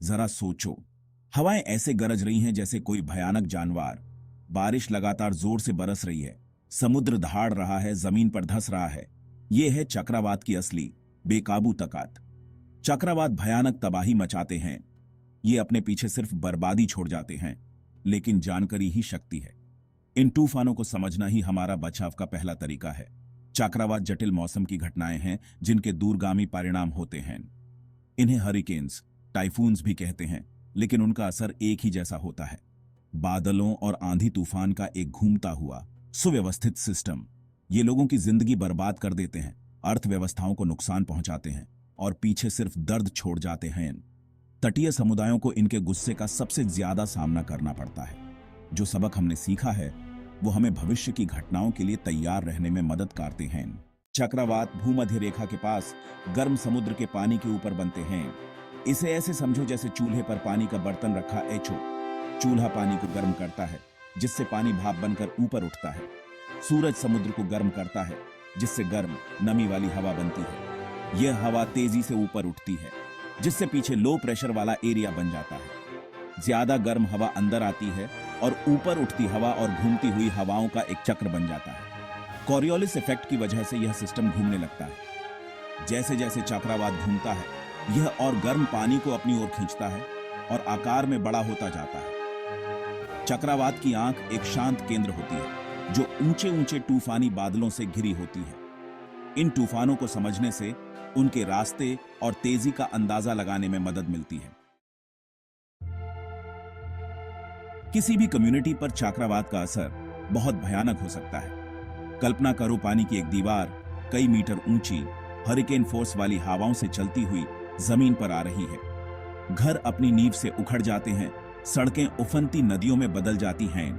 जरा सोचो, हवाएं ऐसे गरज रही हैं जैसे कोई भयानक जानवर। बारिश लगातार जोर से बरस रही है, समुद्र दहाड़ रहा है, जमीन पर धंस रहा है। यह है चक्रवात की असली बेकाबू ताकत। चक्रवात भयानक तबाही मचाते हैं। ये अपने पीछे सिर्फ बर्बादी छोड़ जाते हैं, लेकिन जानकारी ही शक्ति है। इन तूफानों को समझना ही हमारा बचाव का पहला तरीका है। चक्रवात जटिल मौसम की घटनाएं हैं जिनके दूरगामी परिणाम होते हैं। इन्हें हरिकेन्स, टाइफून्स भी कहते हैं, लेकिन उनका असर एक ही जैसा होता है। बादलों और आंधी तूफान का एक घूमता हुआ सुव्यवस्थित सिस्टम। ये लोगों की जिंदगी बर्बाद कर देते हैं, अर्थव्यवस्थाओं को नुकसान पहुंचाते हैं और पीछे सिर्फ दर्द छोड़ जाते हैं। तटीय समुदायों को इनके गुस्से का सबसे ज्यादा सामना करना पड़ता है। जो सबक हमने सीखा है वो हमें भविष्य की घटनाओं के लिए तैयार रहने में मदद करते हैं। चक्रवात भूमध्य रेखा के पास गर्म समुद्र के पानी के ऊपर बनते हैं। इसे ऐसे समझो जैसे चूल्हे पर पानी का बर्तन रखा एचो। चूल्हा पानी को गर्म करता है, जिससे पानी भाप बनकर ऊपर उठता है। सूरज समुद्र को गर्म करता है, जिससे गर्म नमी वाली हवा बनती है। यह हवा तेजी से ऊपर उठती है, जिससे पीछे लो प्रेशर वाला एरिया बन जाता है। ज्यादा गर्म हवा अंदर आती है और ऊपर उठती हवा और घूमती हुई हवाओं का एक चक्र बन जाता है। कॉरियोलिस इफेक्ट की वजह से यह सिस्टम घूमने लगता है। जैसे जैसे चक्रवात घूमता है, यह और गर्म पानी को अपनी ओर खींचता है और आकार में बड़ा होता जाता है। चक्रवात की आंख एक शांत केंद्र होती है जो ऊंचे ऊंचे तूफानी बादलों से घिरी होती है। इन तूफानों को समझने से उनके रास्ते और तेजी का अंदाजा लगाने में मदद मिलती है। किसी भी कम्युनिटी पर चक्रवात का असर बहुत भयानक हो सकता है। कल्पना करो, पानी की एक दीवार कई मीटर ऊंची हरिकेन फोर्स वाली हवाओं से चलती हुई जमीन पर आ रही है। घर अपनी नींव से उखड़ जाते हैं, सड़कें उफनती नदियों में बदल जाती हैं।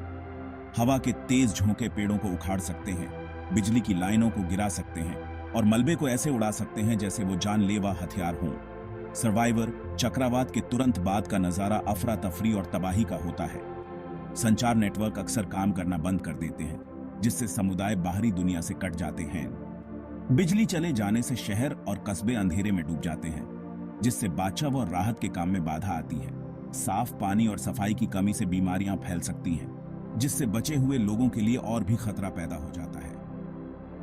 हवा के तेज झोंके पेड़ों को उखाड़ सकते हैं, बिजली की लाइनों को गिरा सकते हैं और मलबे को ऐसे उड़ा सकते हैं जैसे वो जानलेवा हथियार हों। सर्वाइवर चक्रवात के तुरंत बाद का नजारा अफरा तफरी और तबाही का होता है। संचार नेटवर्क अक्सर काम करना बंद कर देते हैं, जिससे समुदाय बाहरी दुनिया से कट जाते हैं। बिजली चले जाने से शहर और कस्बे अंधेरे में डूब जाते हैं, जिससे बचाव और राहत के काम में बाधा आती है। साफ पानी और सफाई की कमी से बीमारियां फैल सकती हैं, जिससे बचे हुए लोगों के लिए और भी खतरा पैदा हो जाता है।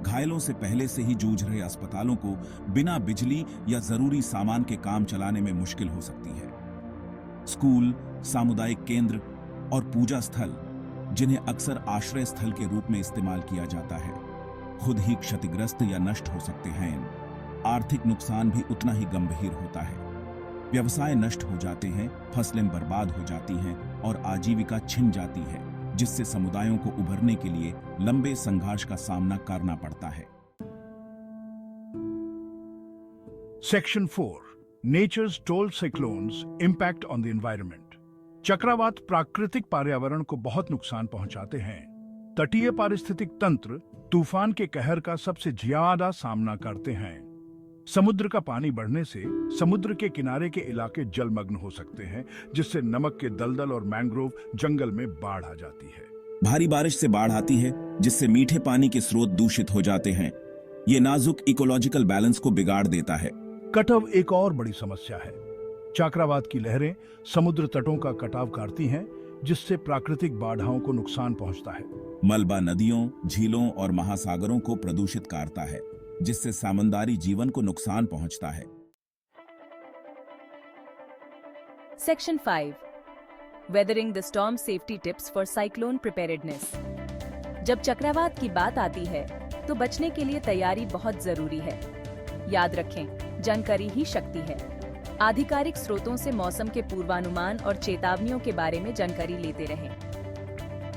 घायलों से पहले से ही जूझ रहे अस्पतालों को बिना बिजली या जरूरी सामान के काम चलाने में मुश्किल हो सकती है। स्कूल, सामुदायिक केंद्र और पूजा स्थल, जिन्हें अक्सर आश्रय स्थल के रूप में इस्तेमाल किया जाता है, खुद ही क्षतिग्रस्त या नष्ट हो सकते हैं। आर्थिक नुकसान भी उतना ही गंभीर होता है। व्यवसाय नष्ट हो जाते हैं, फसलें बर्बाद हो जाती हैं और आजीविका छिन जाती है, जिससे समुदायों को उभरने के लिए लंबे संघर्ष का सामना करना पड़ता है। Section 4, nature's toll cyclones impact on the environment. चक्रवात प्राकृतिक पर्यावरण को बहुत नुकसान पहुंचाते हैं। तटीय पारिस्थितिक तंत्र तूफान के कहर का सबसे ज्यादा सामना करते हैं। समुद्र का पानी बढ़ने से समुद्र के किनारे के इलाके जलमग्न हो सकते हैं, जिससे नमक के दलदल और मैंग्रोव जंगल में बाढ़ आ जाती है। भारी बारिश से बाढ़ आती है, जिससे मीठे पानी के स्रोत दूषित हो जाते हैं। ये नाजुक इकोलॉजिकल बैलेंस को बिगाड़ देता है। कटाव एक और बड़ी समस्या है। चक्रवात की लहरें समुद्र तटों का कटाव करती हैं, जिससे प्राकृतिक बाधाओं को नुकसान पहुंचता है। मलबा नदियों, झीलों और महासागरों को प्रदूषित करता है, जिससे सामुदारिक जीवन को नुकसान पहुंचता है। Section 5, weathering the storm safety tips for cyclone preparedness. जब चक्रवात की बात आती है तो बचने के लिए तैयारी बहुत जरूरी है। याद रखें, जानकारी ही शक्ति है। आधिकारिक स्रोतों से मौसम के पूर्वानुमान और चेतावनियों के बारे में जानकारी लेते रहें।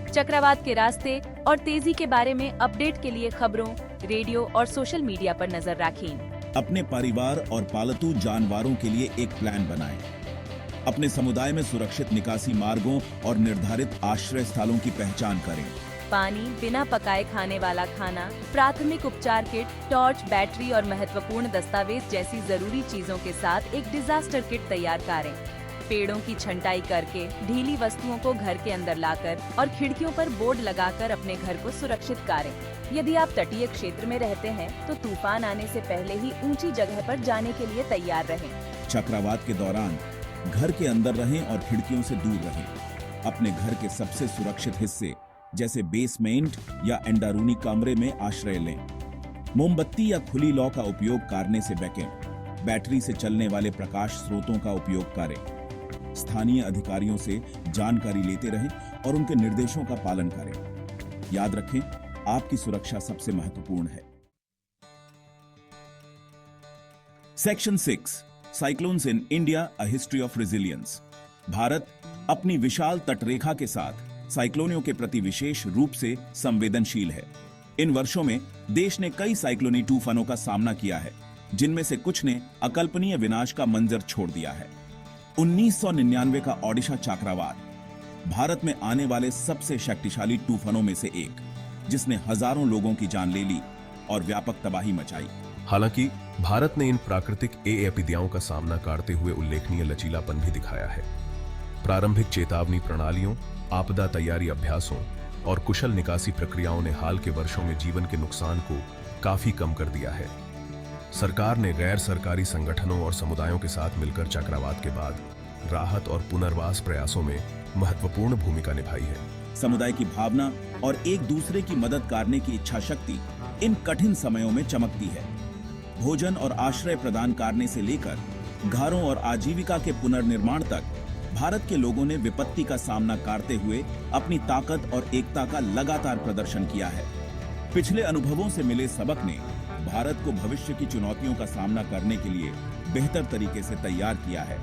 चक्रवात के रास्ते और तेजी के बारे में अपडेट के लिए खबरों, रेडियो और सोशल मीडिया पर नजर रखें। अपने परिवार और पालतू जानवरों के लिए एक प्लान बनाएं। अपने समुदाय में सुरक्षित निकासी मार्गों और निर्धारित आश्रय स्थलों की पहचान करें। पानी, बिना पकाए खाने वाला खाना, प्राथमिक उपचार किट, टॉर्च, बैटरी और महत्वपूर्ण दस्तावेज जैसी जरूरी चीजों के साथ एक डिजास्टर किट तैयार करें। पेड़ों की छंटाई करके, ढीली वस्तुओं को घर के अंदर लाकर और खिड़कियों पर बोर्ड लगाकर अपने घर को सुरक्षित करें। यदि आप तटीय क्षेत्र में रहते हैं तो तूफान आने से पहले ही ऊंची जगह पर जाने के लिए तैयार रहें। चक्रवात के दौरान घर के अंदर रहें और खिड़कियों से दूर रहें। अपने घर के सबसे सुरक्षित हिस्से जैसे बेसमेंट या अंदरूनी कमरे में आश्रय लें। मोमबत्ती या खुली लौ का उपयोग करने से बचें। बैटरी से चलने वाले प्रकाश स्रोतों का उपयोग करें। स्थानीय अधिकारियों से जानकारी लेते रहें और उनके निर्देशों का पालन करें। याद रखें, आपकी सुरक्षा सबसे महत्वपूर्ण है। Section 6 cyclones in India, a history of resilience. Bharat अपनी विशाल तटरेखा के साथ साइक्लोनियों के प्रति विशेष रूप से संवेदनशील है। इन वर्षों में देश ने कई साइक्लोनी तूफानों का सामना किया है, जिनमें से कुछ ने अकल्पनीय विनाश का मंजर छोड़ दिया है। 1999 का ओडिशा चक्रवात भारत में आने वाले सबसे शक्तिशाली तूफानों में से एक, जिसने हजारों लोगों की जान ले ली और व्यापक तबाही मचाई। हालांकि भारत ने इन प्राकृतिक आपदाओं का सामना करते हुए उल्लेखनीय लचीलापन भी दिखाया है। प्रारंभिक चेतावनी प्रणालियों, आपदा तैयारी अभ्यासों और कुशल निकासी प्रक्रियाओं ने हाल के वर्षों में जीवन के नुकसान को काफी कम कर दिया है। सरकार ने गैर सरकारी संगठनों और समुदायों के साथ मिलकर चक्रवात के बाद राहत और पुनर्वास प्रयासों में महत्वपूर्ण भूमिका निभाई है। समुदाय की भावना और एक दूसरे की मदद करने की इच्छा शक्ति इन कठिन समयों में चमकती है। भोजन और आश्रय प्रदान करने से लेकर घरों और आजीविका के पुनर्निर्माण तक भारत के लोगों ने विपत्ति का सामना करते हुए अपनी ताकत और एकता का लगातार प्रदर्शन किया है। पिछले अनुभवों से मिले सबक ने भारत को भविष्य की चुनौतियों का सामना करने के लिए बेहतर तरीके से तैयार किया है।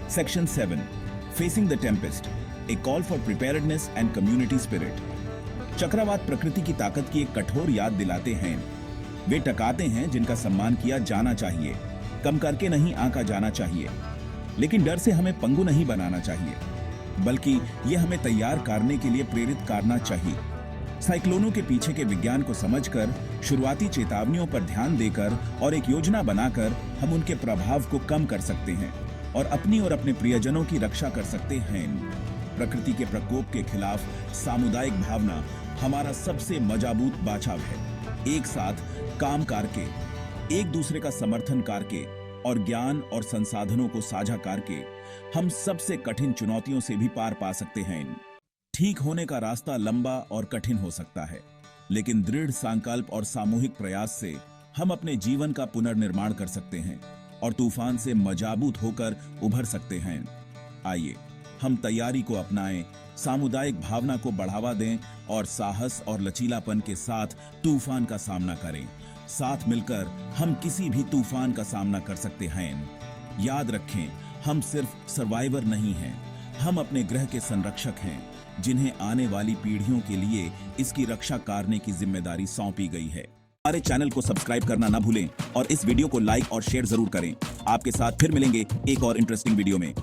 Section 7 facing the Tempest, A call for preparedness and community spirit. चक्रवात प्रकृति की ताकत की एक कठोर याद दिलाते हैं। वे टकाते हैं जिनका सम्मान किया जाना चाहिए, कम करके नहीं आंका जाना चाहिए। लेकिन डर से हमें पंगु नहीं बनाना चाहिए, बल्कि यह हमें तैयार करने के लिए प्रेरित करना चाहिए। साइक्लोनों के पीछे के विज्ञान को समझकर, शुरुआती चेतावनियों पर ध्यान देकर और एक योजना बनाकर हम उनके प्रभाव को कम कर सकते हैं और अपनी और अपने प्रियजनों की रक्षा कर सकते हैं। प्रकृति के प्रकोप के खिलाफ सामुदायिक भावना हमारा सबसे मजबूत बचाव है। एक साथ काम करके, एक दूसरे का समर्थन करके और ज्ञान और संसाधनों को साझा करके हम सबसे कठिन चुनौतियों से भी पार पा सकते हैं। ठीक होने का रास्ता लंबा और कठिन हो सकता है, लेकिन दृढ़ संकल्प और सामूहिक प्रयास से हम अपने जीवन का पुनर्निर्माण कर सकते हैं और तूफान से मजबूत होकर उभर सकते हैं। आइए हम तैयारी को अपनाएं, सामुदायिक भावना को बढ़ावा दें और साहस और लचीलापन के साथ तूफान का सामना करें। साथ मिलकर हम किसी भी तूफान का सामना कर सकते हैं। याद रखें, हम सिर्फ सर्वाइवर नहीं हैं, हम अपने ग्रह के संरक्षक हैं, जिन्हें आने वाली पीढ़ियों के लिए इसकी रक्षा करने की जिम्मेदारी सौंपी गई है। हमारे चैनल को सब्सक्राइब करना ना भूलें और इस वीडियो को लाइक और शेयर जरूर करें। आपके साथ फिर मिलेंगे एक और इंटरेस्टिंग वीडियो में।